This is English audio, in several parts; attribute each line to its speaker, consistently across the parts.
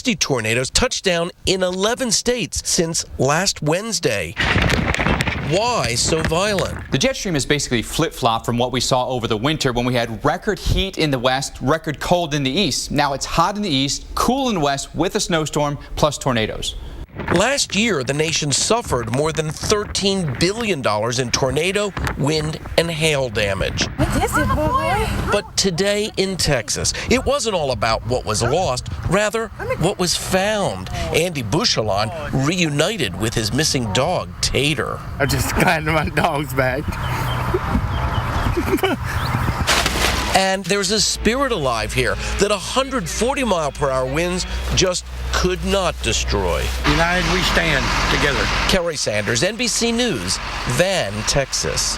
Speaker 1: 60 tornadoes touched down in 11 states since last Wednesday. Why so violent?
Speaker 2: The jet stream is basically flip-flop from what we saw over the winter when we had record heat in the west, record cold in the east. Now it's hot in the east, cool in the west with a snowstorm plus tornadoes.
Speaker 1: Last year, the nation suffered more than $13 billion in tornado, wind, and hail damage.
Speaker 3: What is it, boy?
Speaker 1: But today in Texas, it wasn't all about what was lost, rather what was found. Andy Bouchelon reunited with his missing dog, Tater.
Speaker 4: I just got my dog's back.
Speaker 1: And there's a spirit alive here that 140-mile-per-hour winds just could not destroy.
Speaker 4: United we stand together.
Speaker 1: Kerry Sanders, NBC News, Van, Texas.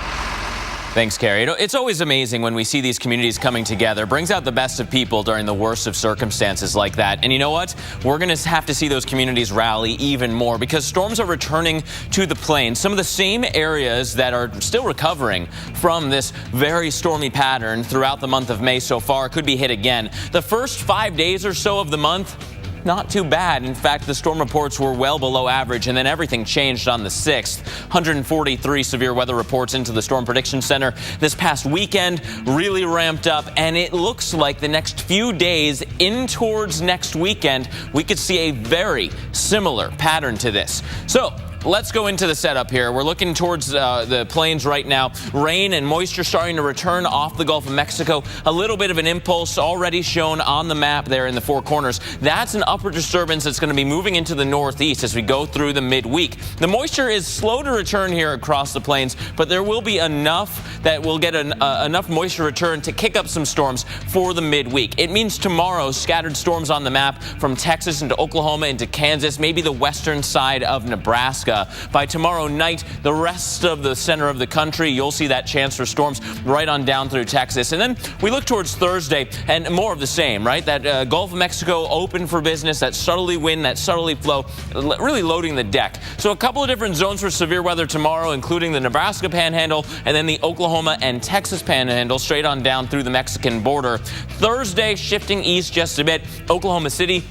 Speaker 5: Thanks, Kerry. It's always amazing when we see these communities coming together. Brings out the best of people during the worst of circumstances like that. And you know what? We're going to have to see those communities rally even more because storms are returning to the plains. Some of the same areas that are still recovering from this very stormy pattern throughout the month of May so far could be hit again. The first 5 days or so of the month, not too bad. In fact, the storm reports were well below average, and then everything changed on the 6th. 143 severe weather reports into the Storm Prediction Center. This past weekend really ramped up, and it looks like the next few days in towards next weekend, we could see a very similar pattern to this. So let's go into the setup here. We're looking towards the plains right now. Rain and moisture starting to return off the Gulf of Mexico. A little bit of an impulse already shown on the map there in the four corners. That's an upward disturbance that's going to be moving into the northeast as we go through the midweek. The moisture is slow to return here across the plains, but there will be enough that we'll get enough moisture return to kick up some storms for the midweek. It means tomorrow scattered storms on the map from Texas into Oklahoma into Kansas, maybe the western side of Nebraska. By tomorrow night, the rest of the center of the country, you'll see that chance for storms right on down through Texas. And then we look towards Thursday and more of the same, right? That Gulf of Mexico open for business, that southerly wind, that southerly flow, really loading the deck. So a couple of different zones for severe weather tomorrow, including the Nebraska Panhandle and then the Oklahoma and Texas Panhandle straight on down through the Mexican border. Thursday, shifting east just a bit, Oklahoma City,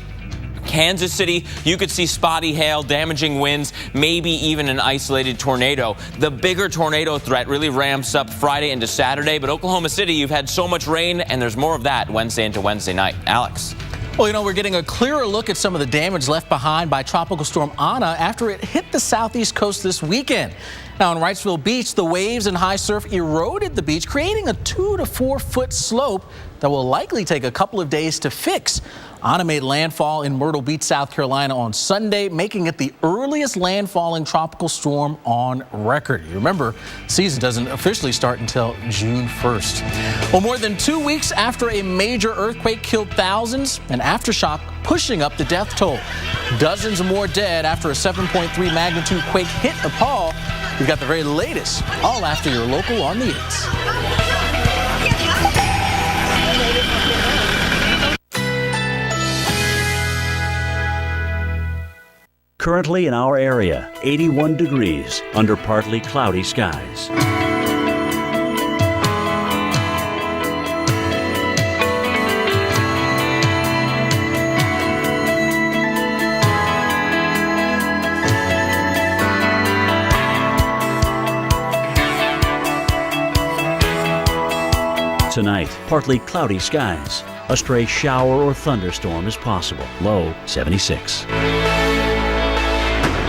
Speaker 5: Kansas City, you could see spotty hail, damaging winds, maybe even an isolated tornado. The bigger tornado threat really ramps up Friday into Saturday, but Oklahoma City, you've had so much rain, and there's more of that Wednesday into Wednesday night. Alex.
Speaker 6: Well, you know, we're getting a clearer look at some of the damage left behind by Tropical Storm Ana after it hit the southeast coast this weekend. Now, on Wrightsville Beach, the waves and high surf eroded the beach, creating a 2 to 4 foot slope that will likely take a couple of days to fix. Ana made landfall in Myrtle Beach, South Carolina on Sunday, making it the earliest landfalling tropical storm on record. You remember, season doesn't officially start until June 1st. Well, more than 2 weeks after a major earthquake killed thousands, an aftershock pushing up the death toll. Dozens more dead after a 7.3 magnitude quake hit Nepal. We've got the very latest, all after your local on the 8s.
Speaker 7: Currently in our area, 81 degrees under partly cloudy skies. Tonight, partly cloudy skies. A stray shower or thunderstorm is possible. Low 76.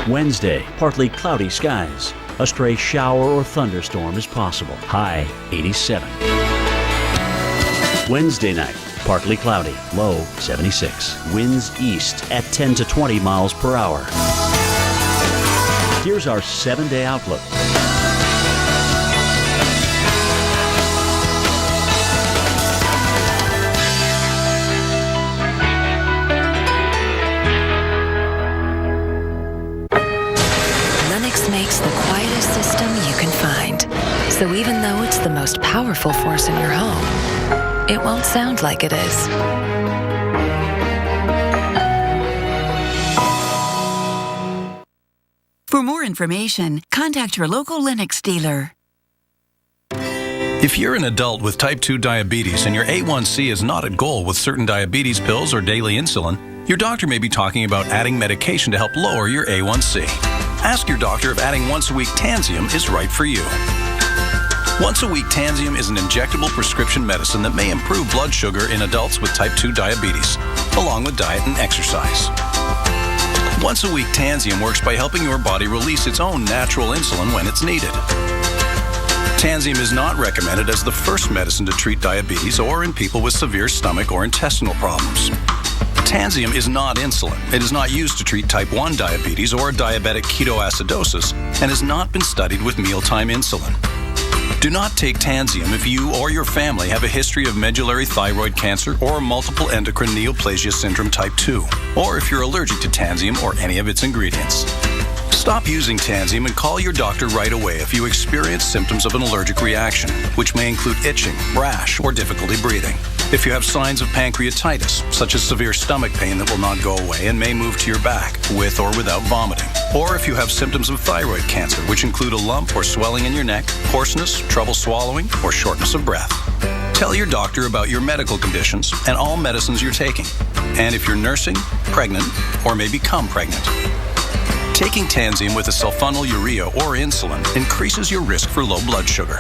Speaker 7: Wednesday, partly cloudy skies. A stray shower or thunderstorm is possible. High 87. Wednesday night, partly cloudy. Low 76. Winds east at 10 to 20 miles per hour. Here's our 7-day outlook.
Speaker 8: Makes the quietest system you can find. So even though it's the most powerful force in your home, it won't sound like it is.
Speaker 9: For more information, contact your local Lennox dealer.
Speaker 10: If you're an adult with type 2 diabetes and your A1C is not at goal with certain diabetes pills or daily insulin,
Speaker 3: Your doctor may be talking about adding medication to help lower your A1C. Ask your doctor if adding once-a-week Tanzium is right for you. Once-a-week Tanzium is an injectable prescription medicine that may improve blood sugar in adults with type 2 diabetes, along with diet and exercise. Once-a-week Tanzium works by helping your body release its own natural insulin when it's needed. Tanzium is not recommended as the first medicine to treat diabetes or in people with severe stomach or intestinal problems. Tanzium is not insulin. It is not used to treat type 1 diabetes or diabetic ketoacidosis and has not been studied with mealtime insulin. Do not take Tanzium if you or your family have a history of medullary thyroid cancer or multiple endocrine neoplasia syndrome type 2, or if you're allergic to Tanzium or any of its ingredients. Stop using Tanzium and call your doctor right away if you experience symptoms of an allergic reaction, which may include itching, rash, or difficulty breathing. If you have signs of pancreatitis, such as severe stomach pain that will not go away and may move to your back, with or without vomiting. Or if you have symptoms of thyroid cancer, which include a lump or swelling in your neck, hoarseness, trouble swallowing, or shortness of breath. Tell your doctor about your medical conditions and all medicines you're taking. And if you're nursing, pregnant, or may become pregnant. Taking Tanzium with a sulfonylurea or insulin increases your risk for low blood sugar.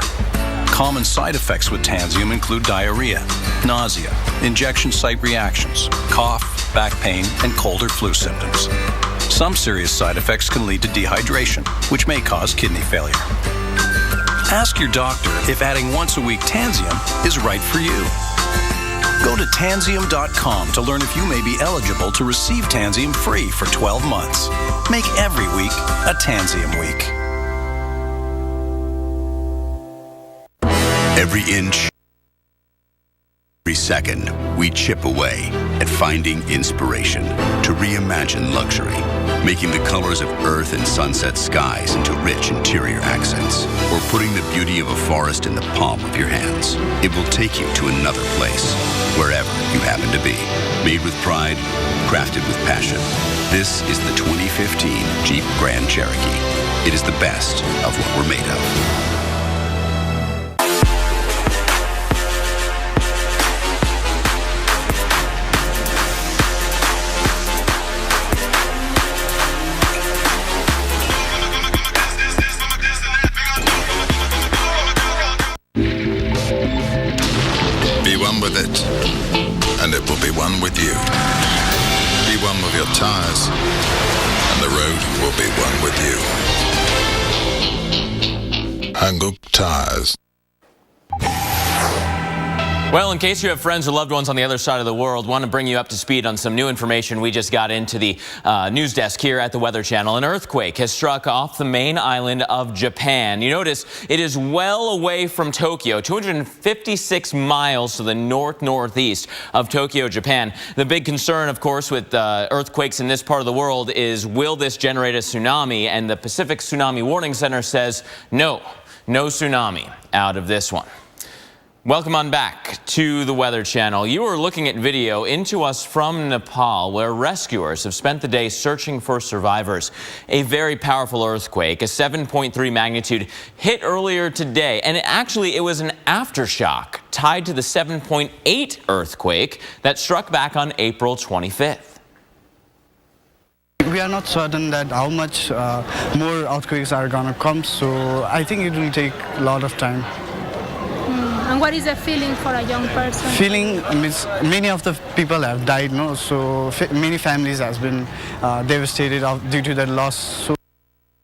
Speaker 3: Common side effects with Tanzium include diarrhea, nausea, injection site reactions, cough, back pain, and cold or flu symptoms. Some serious side effects can lead to dehydration, which may cause kidney failure. Ask your doctor if adding once-a-week Tanzium is right for you. Go to Tanzium.com to learn if you may be eligible to receive Tanzium free for 12 months. Make every week a Tanzium week.
Speaker 10: Every inch, every second, we chip away at finding inspiration to reimagine luxury, making the colors of earth and sunset skies into rich interior accents, or putting the beauty of a forest in the palm of your hands. It will take you to another place, wherever you happen to be. Made with pride, crafted with passion. This is the 2015 Jeep Grand Cherokee. It is the best of what we're made of.
Speaker 11: With it, and it will be one with you. Be one with your tires, and the road will be one with you. Hankook Tires.
Speaker 5: Well, in case you have friends or loved ones on the other side of the world, want to bring you up to speed on some new information we just got into the news desk here at the Weather Channel. An earthquake has struck off the main island of Japan. You notice it is well away from Tokyo, 256 miles to the northeast of Tokyo, Japan. The big concern, of course, with earthquakes in this part of the world is, will this generate a tsunami? And the Pacific Tsunami Warning Center says no tsunami out of this one. Welcome on back to the Weather Channel. You are looking at video into us from Nepal, where rescuers have spent the day searching for survivors. A very powerful earthquake, a 7.3 magnitude, hit earlier today, and it was an aftershock tied to the 7.8 earthquake that struck back on April 25th.
Speaker 12: We are not certain that how much more earthquakes are gonna come, so I think it will take a lot of time.
Speaker 13: And what is the feeling for a young person?
Speaker 12: Feeling means many of the people have died, no? So many families has been devastated due to that loss. So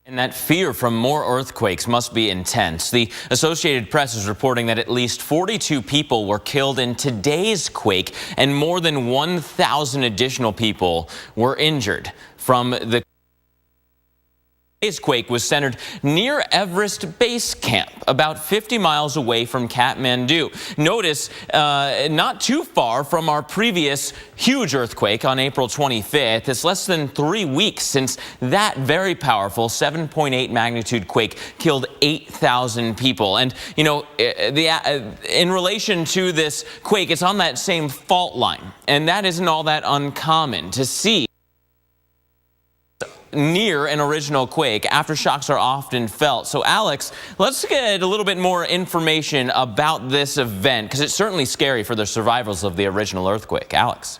Speaker 5: and that fear from more earthquakes must be intense. The Associated Press is reporting that at least 42 people were killed in today's quake, and more than 1,000 additional people were injured from the Today's quake was centered near Everest Base Camp, about 50 miles away from Kathmandu. Notice, not too far from our previous huge earthquake on April 25th. It's less than 3 weeks since that very powerful 7.8 magnitude quake killed 8,000 people. And, you know, in relation to this quake, it's on that same fault line. And that isn't all that uncommon to see. Near an original quake, aftershocks are often felt. So Alex, let's get a little bit more information about this event, because it's certainly scary for the survivors of the original earthquake. Alex.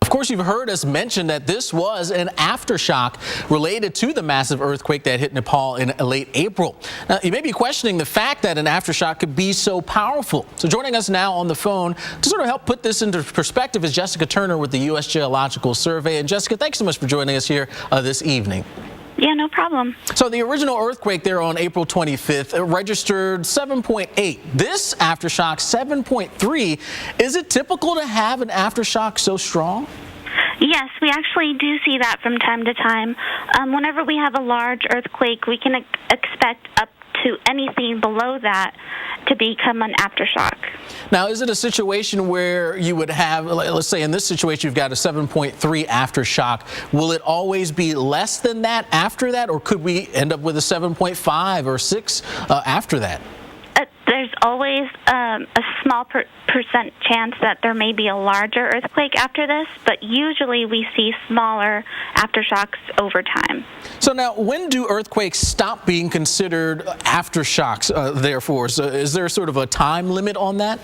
Speaker 6: Of course, you've heard us mention that this was an aftershock related to the massive earthquake that hit Nepal in late April. Now, you may be questioning the fact that an aftershock could be so powerful. So joining us now on the phone to sort of help put this into perspective is Jessica Turner with the U.S. Geological Survey. And Jessica, thanks so much for joining us here this evening.
Speaker 14: Yeah, no problem.
Speaker 6: So the original earthquake there on April 25th registered 7.8. This aftershock, 7.3. Is it typical to have an aftershock so strong?
Speaker 14: Yes, we actually do see that from time to time. Whenever we have a large earthquake, we can expect up to anything below that to become an aftershock.
Speaker 6: Now, is it a situation where you would have, let's say in this situation, you've got a 7.3 aftershock. Will it always be less than that after that, or could we end up with a 7.5 or 6 after that?
Speaker 14: There's always a small percent chance that there may be a larger earthquake after this, but usually we see smaller aftershocks over time.
Speaker 6: So now, when do earthquakes stop being considered aftershocks, therefore? So is there sort of a time limit on that?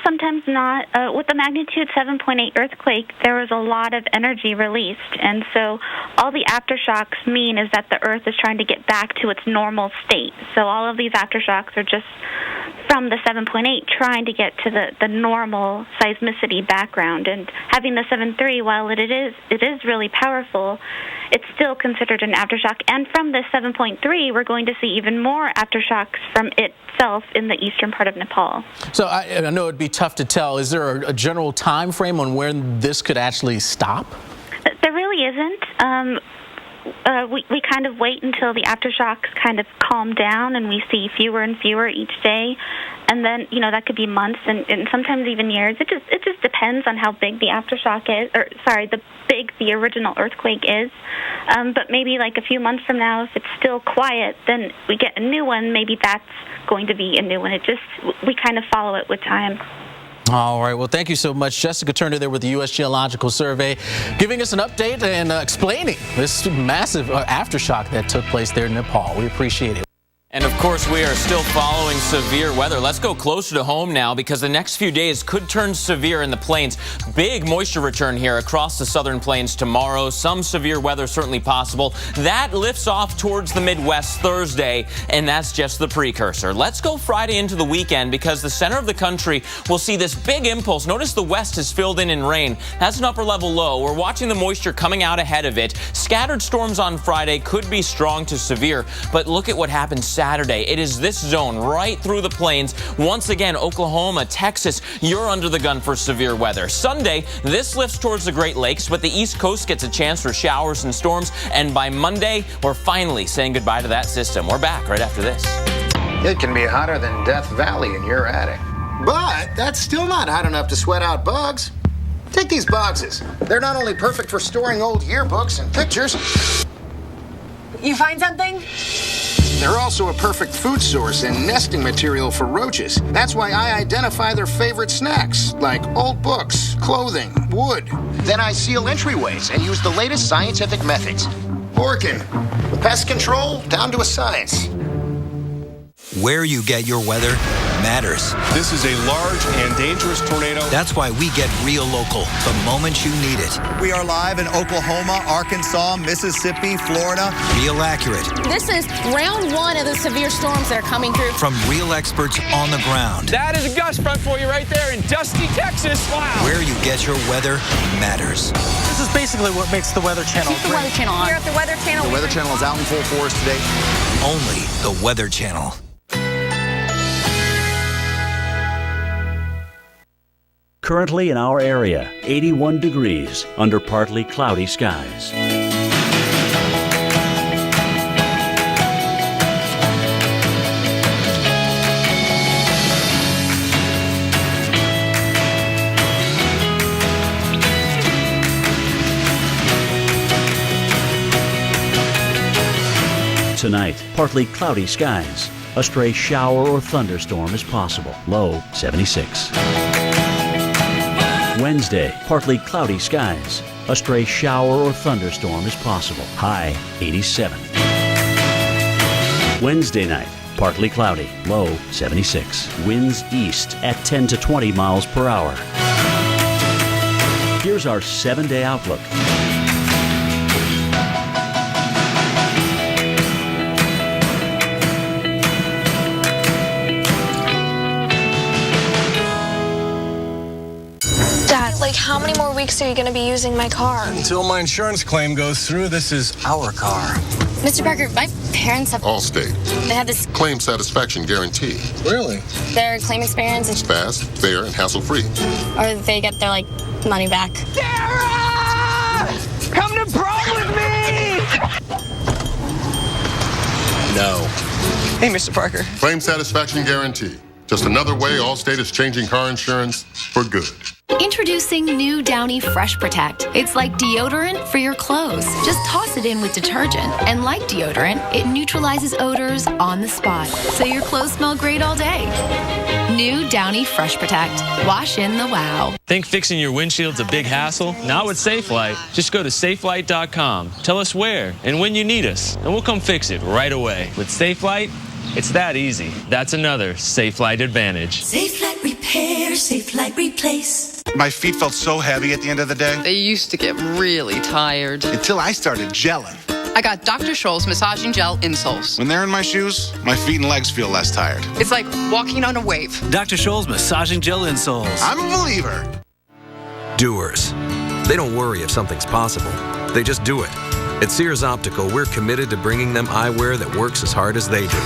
Speaker 14: Sometimes not. With the magnitude 7.8 earthquake, there was a lot of energy released, and so all the aftershocks mean is that the Earth is trying to get back to its normal state. So all of these aftershocks are just from the 7.8 trying to get to the normal seismicity background. And having the 7.3, while it is really powerful, it's still considered an aftershock. And from the 7.3, we're going to see even more aftershocks from itself in the eastern part of Nepal.
Speaker 6: So I know it'd be tough to tell. Is there a general time frame on when this could actually stop?
Speaker 14: There really isn't. We kind of wait until the aftershocks kind of calm down and we see fewer and fewer each day. And then, that could be months and sometimes even years. It just depends on how big the aftershock is, the original earthquake is. But maybe like a few months from now, if it's still quiet, then we get a new one. Maybe that's going to be a new one. We kind of follow it with time.
Speaker 6: All right. Well, thank you so much. Jessica Turner there with the U.S. Geological Survey, giving us an update and explaining this massive aftershock that took place there in Nepal. We appreciate it.
Speaker 5: And of course, we are still following severe weather. Let's go closer to home now because the next few days could turn severe in the plains. Big moisture return here across the southern plains tomorrow. Some severe weather certainly possible. That lifts off towards the Midwest Thursday, and that's just the precursor. Let's go Friday into the weekend because the center of the country will see this big impulse. Notice the west is filled in rain. That's an upper level low. We're watching the moisture coming out ahead of it. Scattered storms on Friday could be strong to severe, but look at what happens Saturday. It is this zone right through the plains. Once again, Oklahoma, Texas, you're under the gun for severe weather. Sunday, this lifts towards the Great Lakes, but the East Coast gets a chance for showers and storms. And by Monday, we're finally saying goodbye to that system. We're back right after this.
Speaker 15: It can be hotter than Death Valley in your attic. But that's still not hot enough to sweat out bugs. Take these boxes. They're not only perfect for storing old yearbooks and pictures.
Speaker 16: You find something?
Speaker 15: They're also a perfect food source and nesting material for roaches. That's why I identify their favorite snacks, like old books, clothing, wood. Then I seal entryways and use the latest scientific methods. Orkin, pest control down to a science.
Speaker 17: Where you get your weather matters.
Speaker 18: This is a large and dangerous tornado.
Speaker 17: That's why we get real local the moment you need it.
Speaker 19: We are live in Oklahoma, Arkansas, Mississippi, Florida.
Speaker 17: Real accurate.
Speaker 16: This is round one of the severe storms that are coming through.
Speaker 17: From real experts on the ground.
Speaker 20: That is a gust front for you right there in Dusty, Texas. Wow.
Speaker 17: Where you get your weather matters.
Speaker 21: This is basically what makes the Weather Channel
Speaker 16: Keep the Weather Channel on.
Speaker 19: Here at the Weather Channel.
Speaker 17: The Weather Channel is out in full force today. Only the Weather Channel.
Speaker 7: Currently in our area, 81 degrees under partly cloudy skies. Tonight, partly cloudy skies. A stray shower or thunderstorm is possible. Low 76. Wednesday, partly cloudy skies. A stray shower or thunderstorm is possible. High 87. Wednesday night, partly cloudy. Low 76. Winds east at 10 to 20 miles per hour. here's our 7-day outlook.
Speaker 2: Dad, like, how many more weeks are you going to be using my car?
Speaker 18: Until my insurance claim goes through, this is our car.
Speaker 16: Mr. Parker, my parents have...
Speaker 11: Allstate.
Speaker 16: They have this...
Speaker 11: Claim satisfaction guarantee.
Speaker 18: Really?
Speaker 16: Their claim experience is...
Speaker 11: Fast, fair, and hassle-free.
Speaker 16: Or they get their, like, money back.
Speaker 20: Sarah! Come to prom with me!
Speaker 18: No.
Speaker 20: Hey, Mr. Parker.
Speaker 11: Claim satisfaction guarantee. Just another way Allstate is changing car insurance for good.
Speaker 22: Introducing new Downy Fresh Protect. It's like deodorant for your clothes. Just toss it in with detergent. And like deodorant, it neutralizes odors on the spot, so your clothes smell great all day. New Downy Fresh Protect. Wash in the wow.
Speaker 23: Think fixing your windshield's a big hassle? Not with Safelite. Just go to Safelite.com. Tell us where and when you need us, and we'll come fix it right away. With Safelite, it's that easy. That's another Safelite advantage.
Speaker 24: Safelite Repair, Safelite Replace.
Speaker 25: My feet felt so heavy at the end of the day.
Speaker 26: They used to get really tired.
Speaker 25: Until I started gelling.
Speaker 26: I got Dr. Scholl's massaging gel insoles.
Speaker 25: When they're in my shoes, my feet and legs feel less tired.
Speaker 26: It's like walking on a wave.
Speaker 27: Dr. Scholl's massaging gel insoles.
Speaker 25: I'm a believer.
Speaker 28: Doers. They don't worry if something's possible. They just do it. At Sears Optical, we're committed to bringing them eyewear that works as hard as they do.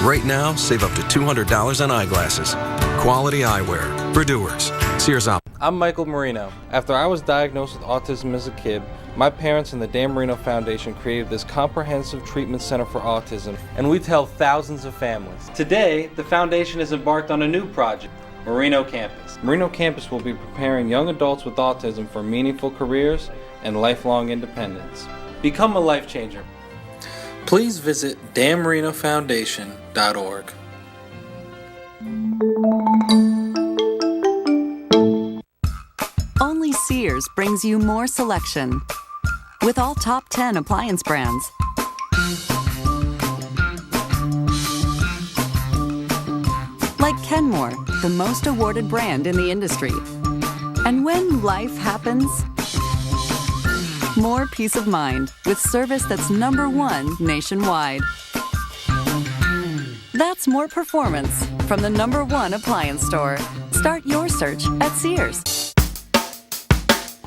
Speaker 28: Right now, save up to $200 on eyeglasses. Quality eyewear for doers. Sears Optical.
Speaker 29: I'm Michael Marino. After I was diagnosed with autism as a kid, my parents and the Dan Marino Foundation created this comprehensive treatment center for autism, and we've helped thousands of families. Today, the foundation has embarked on a new project, Marino Campus. Marino Campus will be preparing young adults with autism for meaningful careers and lifelong independence. Become a life changer. Please visit danmarinofoundation.org.
Speaker 30: Only Sears brings you more selection with all top 10 appliance brands. Like Kenmore, the most awarded brand in the industry. And when life happens, more peace of mind with service that's #1 nationwide. That's more performance from the #1 appliance store. Start your search at Sears.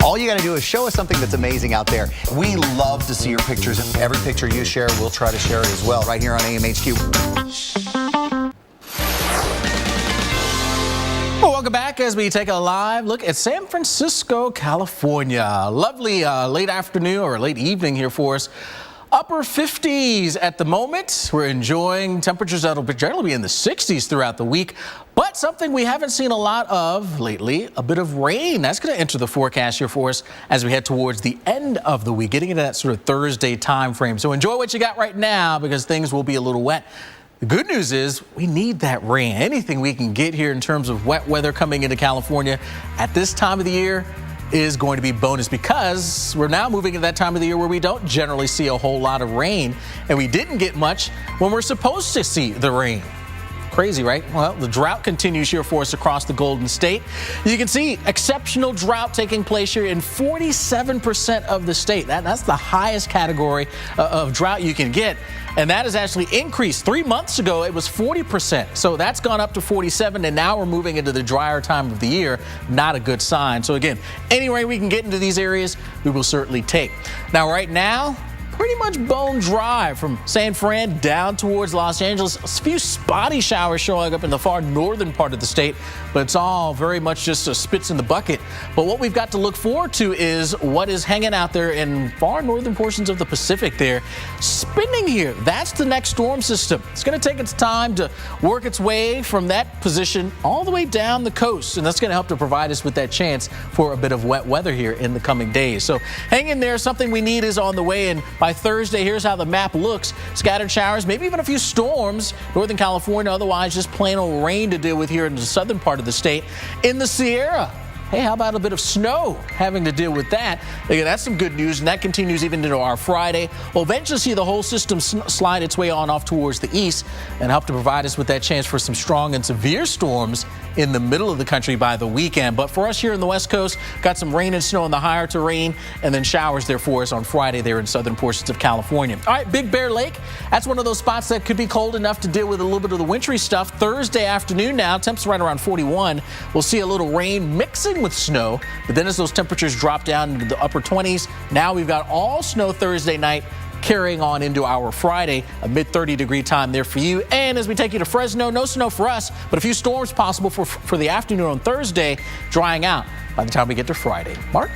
Speaker 19: All you got to do is show us something that's amazing out there. We love to see your pictures, and every picture you share, we'll try to share it as well right here on AMHQ.
Speaker 6: Well, welcome back as we take a live look at San Francisco, California. Lovely late afternoon or late evening here for us. Upper 50s at the moment. We're enjoying temperatures that'll generally be in the 60s throughout the week. But something we haven't seen a lot of lately, a bit of rain. That's going to enter the forecast here for us as we head towards the end of the week, getting into that sort of Thursday time frame. So enjoy what you got right now because things will be a little wet. The good news is we need that rain. Anything we can get here in terms of wet weather coming into California at this time of the year is going to be bonus because we're now moving into that time of the year where we don't generally see a whole lot of rain, and we didn't get much when we're supposed to see the rain. Crazy, right? Well, the drought continues here for us across the Golden State. You can see exceptional drought taking place here in 47% of the state. That's the highest category of drought you can get. And that has actually increased. 3 months ago, it was 40%. So that's gone up to 47, and now we're moving into the drier time of the year. Not a good sign. So again, any rain we can get into these areas, we will certainly take. Now, right now, pretty much bone dry from San Fran down towards Los Angeles. A few spotty showers showing up in the far northern part of the state, but it's all very much just a spits in the bucket. But what we've got to look forward to is what is hanging out there in far northern portions of the Pacific there. Spinning here, that's the next storm system. It's going to take its time to work its way from that position all the way down the coast, and that's going to help to provide us with that chance for a bit of wet weather here in the coming days. So hang in there. Something we need is on the way, and by Thursday, here's how the map looks. Scattered showers, maybe even a few storms. Northern California, otherwise just plain old rain to deal with here in the southern part of the state. In the Sierra, hey, how about a bit of snow having to deal with that? Again, that's some good news, and that continues even into our Friday. We'll eventually see the whole system slide its way on off towards the east and help to provide us with that chance for some strong and severe storms in the middle of the country by the weekend. But for us here in the West Coast, got some rain and snow in the higher terrain, and then showers there for us on Friday there in southern portions of California. All right, Big Bear Lake, that's one of those spots that could be cold enough to deal with a little bit of the wintry stuff. Thursday afternoon now, temps right around 41. We'll see a little rain mixing with snow, but then as those temperatures drop down into the upper 20s, now we've got all snow Thursday night, carrying on into our Friday, a mid-30-degree time there for you. And as we take you to Fresno, no snow for us, but a few storms possible for the afternoon on Thursday, drying out by the time we get to Friday. Mark?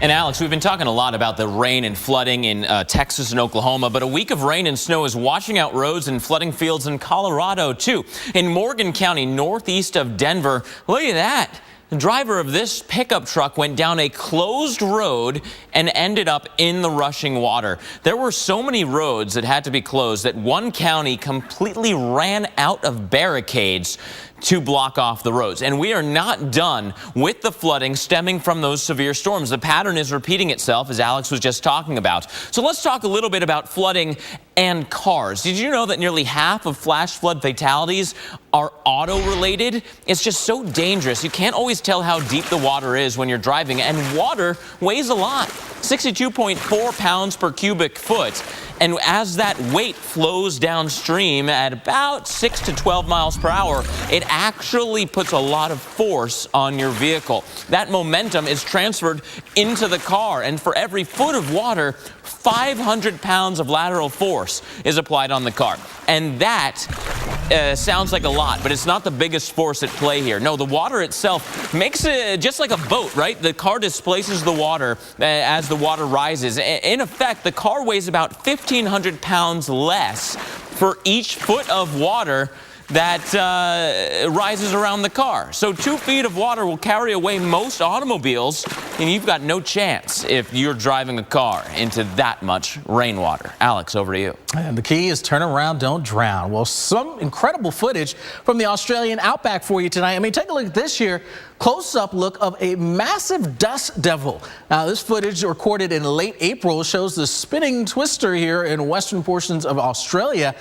Speaker 1: And Alex, we've been talking a lot about the rain and flooding in Texas and Oklahoma, but a week of rain and snow is washing out roads and flooding fields in Colorado, too. In Morgan County, northeast of Denver, look at that. The driver of this pickup truck went down a closed road and ended up in the rushing water. There were so many roads that had to be closed that one county completely ran out of barricades to block off the roads. And we are not done with the flooding stemming from those severe storms. The pattern is repeating itself, as Alex was just talking about. So let's talk a little bit about flooding and cars. Did you know that nearly half of flash flood fatalities are auto-related? It's just so dangerous. You can't always tell how deep the water is when you're driving, and water weighs a lot, 62.4 pounds per cubic foot. And as that weight flows downstream at about 6 to 12 miles per hour, it actually puts a lot of force on your vehicle. That momentum is transferred into the car, and for every foot of water, 500 pounds of lateral force is applied on the car. And that sounds like a lot, but it's not the biggest force at play here. No, the water itself makes it just like a boat, right? The car displaces the water as the water rises. In effect, the car weighs about 1,500 pounds less for each foot of water that rises around the car. So 2 feet of water will carry away most automobiles, and you've got no chance if you're driving a car into that much rainwater. Alex, over to you.
Speaker 6: And the key is turn around, don't drown. Well, some incredible footage from the Australian outback for you tonight. I mean, take a look at this here. Close-up look of a massive dust devil. Now, this footage recorded in late April shows the spinning twister here in western portions of Australia.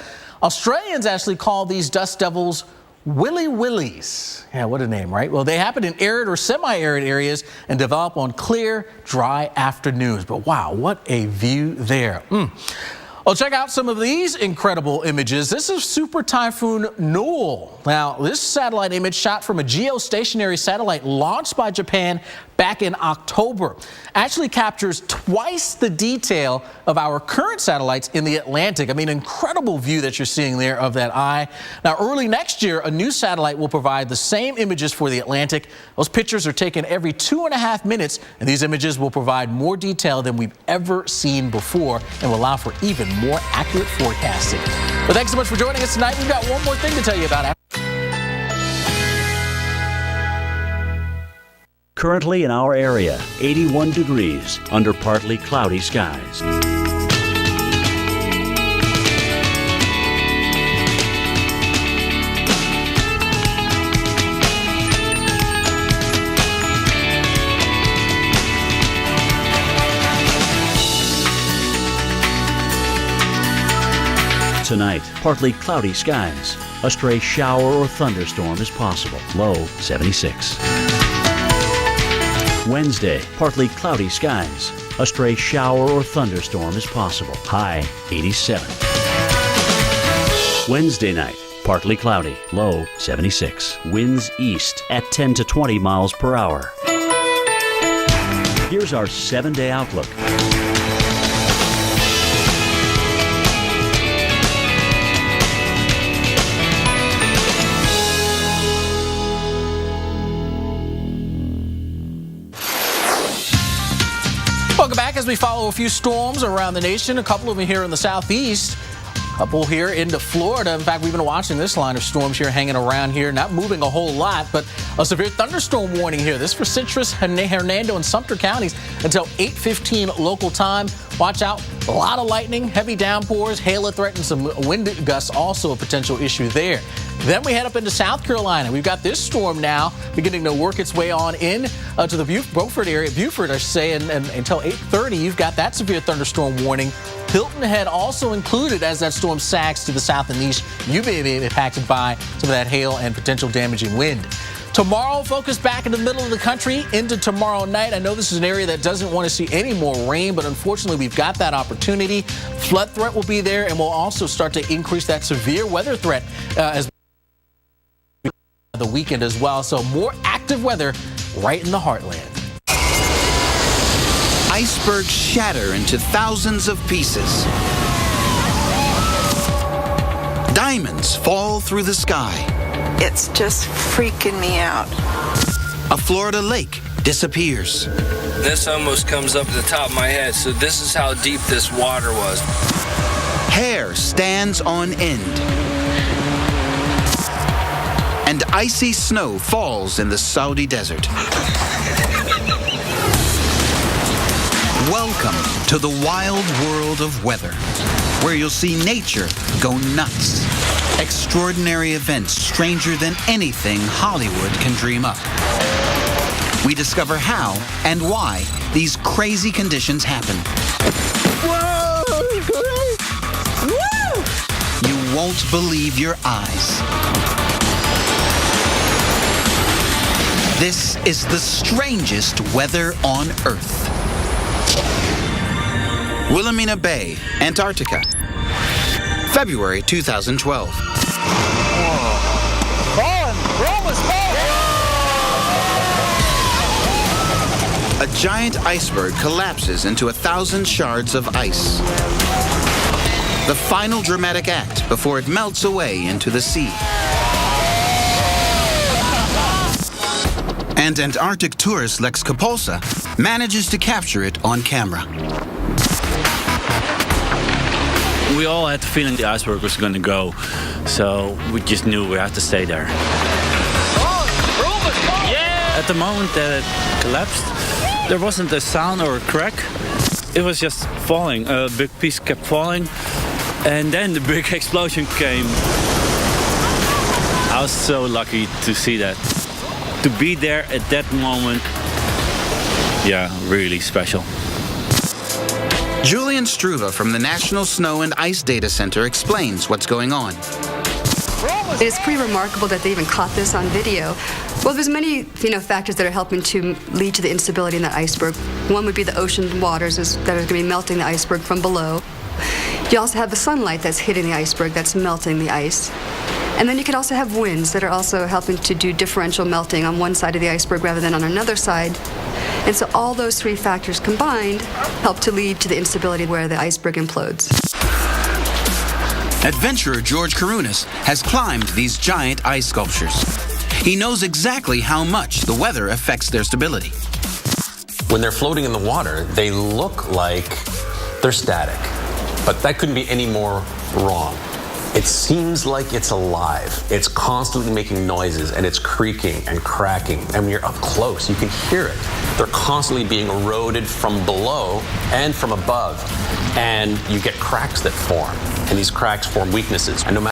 Speaker 6: Australians actually call these dust devils Willy Willies. Yeah, what a name, right? Well, they happen in arid or semi-arid areas and develop on clear, dry afternoons. But wow, what a view there. Well, check out some of these incredible images. This is Super Typhoon Noel. Now, this satellite image shot from a geostationary satellite launched by Japan back in October actually captures twice the detail of our current satellites in the Atlantic. I mean, incredible view that you're seeing there of that eye. Now, early next year, a new satellite will provide the same images for the Atlantic. Those pictures are taken every 2.5 minutes, and these images will provide more detail than we've ever seen before and will allow for even more accurate forecasting. But thanks so much for joining us tonight. We've got one more thing to tell you about.
Speaker 7: Currently in our area, 81 degrees under partly cloudy skies. Tonight, partly cloudy skies. A stray shower or thunderstorm is possible. Low 76. Wednesday, partly cloudy skies. A stray shower or thunderstorm is possible. High 87. Wednesday night, partly cloudy. Low 76. Winds east at 10 to 20 miles per hour. Here's our 7-day outlook.
Speaker 6: Welcome back as we follow a few storms around the nation, a couple of them here in the southeast. Couple here into Florida. In fact, we've been watching this line of storms here hanging around here, not moving a whole lot, but a severe thunderstorm warning here. This for Citrus, Hernando, and Sumter counties until 8:15 local time. Watch out. A lot of lightning, heavy downpours, hail threatens, some wind gusts, also a potential issue there. Then we head up into South Carolina. We've got this storm now beginning to work its way on in to the Beaufort area. Beaufort, I should say, and until 8:30, you've got that severe thunderstorm warning. Hilton Head also included as that storm sags to the south and east. You may be impacted by some of that hail and potential damaging wind. Tomorrow, focus back in the middle of the country into tomorrow night. I know this is an area that doesn't want to see any more rain, but unfortunately, we've got that opportunity. Flood threat will be there, and we'll also start to increase that severe weather threat as the weekend as well. So more active weather right in the heartland.
Speaker 3: Icebergs shatter into thousands of pieces. Diamonds fall through the sky.
Speaker 4: It's just freaking me out.
Speaker 3: A Florida lake disappears.
Speaker 5: This almost comes up to the top of my head, so this is how deep this water was.
Speaker 3: Hair stands on end. And icy snow falls in the Saudi desert. Welcome to the wild world of weather, where you'll see nature go nuts. Extraordinary events stranger than anything Hollywood can dream up. We discover how and why these crazy conditions happen.
Speaker 4: Whoa! Woo!
Speaker 3: You won't believe your eyes. This is the strangest weather on Earth. Wilhelmina Bay, Antarctica, February 2012. A giant iceberg collapses into 1,000 shards of ice. The final dramatic act before it melts away into the sea. And Antarctic tourist Lex Capolsa manages to capture it on camera.
Speaker 27: We all had the feeling the iceberg was going to go, so we just knew we had to stay there. At the moment that it collapsed, there wasn't a sound or a crack. It was just falling. A big piece kept falling, and then the big explosion came. I was so lucky to see that. To be there at that moment, yeah, really special.
Speaker 3: Julian Struve from the National Snow and Ice Data Center explains what's going on.
Speaker 8: It's pretty remarkable that they even caught this on video. Well, there's many, factors that are helping to lead to the instability in that iceberg. One would be the ocean waters that are going to be melting the iceberg from below. You also have the sunlight that's hitting the iceberg, that's melting the ice. And then you could also have winds that are also helping to do differential melting on one side of the iceberg rather than on another side. And so all those three factors combined help to lead to the instability where the iceberg implodes.
Speaker 3: Adventurer George Karunas has climbed these giant ice sculptures. He knows exactly how much the weather affects their stability.
Speaker 9: When they're floating in the water, they look like they're static, but that couldn't be any more wrong. It seems like it's alive. It's constantly making noises, and it's creaking and cracking. And when you're up close, you can hear it. They're constantly being eroded from below and from above. And you get cracks that form, and these cracks form weaknesses. And no matter